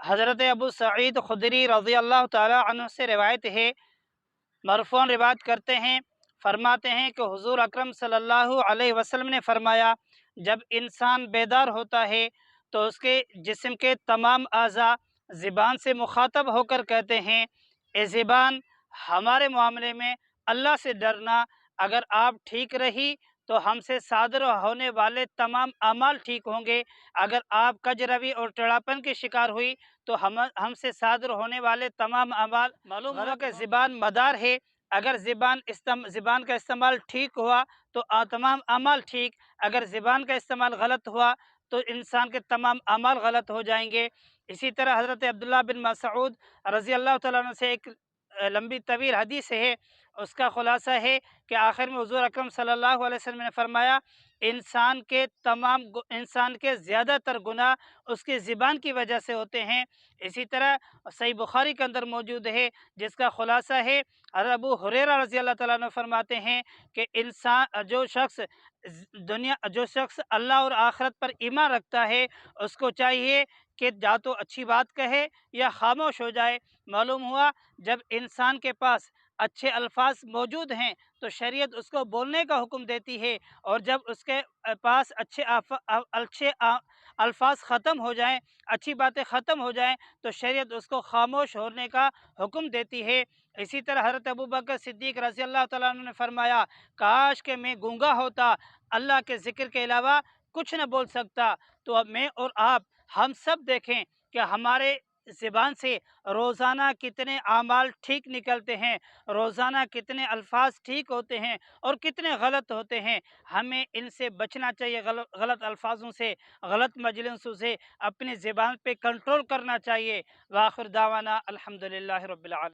حضرت ابو سعید خدری رضی اللہ تعالی عنہ سے روایت ہے، مرفوعاً روایت کرتے ہیں، فرماتے ہیں کہ حضور اکرم صلی اللہ علیہ وسلم نے فرمایا، جب انسان بیدار ہوتا ہے تو اس کے جسم کے تمام اعضاء زبان سے مخاطب ہو کر کہتے ہیں، اے زبان، ہمارے معاملے میں اللہ سے ڈرنا، اگر آپ ٹھیک رہی تو ہم سے صادر ہونے والے تمام اعمال ٹھیک ہوں گے، اگر آپ کج روی اور ٹیڑھاپن کی شکار ہوئی تو ہم سے صادر ہونے والے تمام اعمال معلوم ہوا کہ زبان مدار ہے، اگر زبان کا استعمال ٹھیک ہوا تو تمام اعمال ٹھیک، اگر زبان کا استعمال غلط ہوا تو انسان کے تمام اعمال غلط ہو جائیں گے۔ اسی طرح حضرت عبداللہ بن مسعود رضی اللہ تعالیٰ عنہ سے ایک لمبی طویل حدیث ہے، اس کا خلاصہ ہے کہ آخر میں حضور اکرم صلی اللہ علیہ وسلم نے فرمایا، انسان کے زیادہ تر گناہ اس کی زبان کی وجہ سے ہوتے ہیں۔ اسی طرح صحیح بخاری کے اندر موجود ہے، جس کا خلاصہ ہے، حضرت ابو ہریرہ رضی اللہ تعالیٰ عنہ فرماتے ہیں کہ جو شخص اللہ اور آخرت پر ایمان رکھتا ہے، اس کو چاہیے کہ یا تو اچھی بات کہے یا خاموش ہو جائے۔ معلوم ہوا جب انسان کے پاس اچھے الفاظ موجود ہیں تو شریعت اس کو بولنے کا حکم دیتی ہے، اور جب اس کے پاس اچھے الفاظ ختم ہو جائیں، اچھی باتیں ختم ہو جائیں تو شریعت اس کو خاموش ہونے کا حکم دیتی ہے۔ اسی طرح حضرت ابوبکر صدیق رضی اللہ تعالیٰ عنہ نے فرمایا، کاش کہ میں گونگا ہوتا، اللہ کے ذکر کے علاوہ کچھ نہ بول سکتا، تو اب میں اور آپ ہم سب دیکھیں کہ ہمارے زبان سے روزانہ کتنے اعمال ٹھیک نکلتے ہیں، روزانہ کتنے الفاظ ٹھیک ہوتے ہیں اور کتنے غلط ہوتے ہیں۔ ہمیں ان سے بچنا چاہیے، غلط الفاظوں سے، غلط مجلسوں سے، اپنی زبان پہ کنٹرول کرنا چاہیے۔ وآخر دعوانا الحمدللہ رب العالمین۔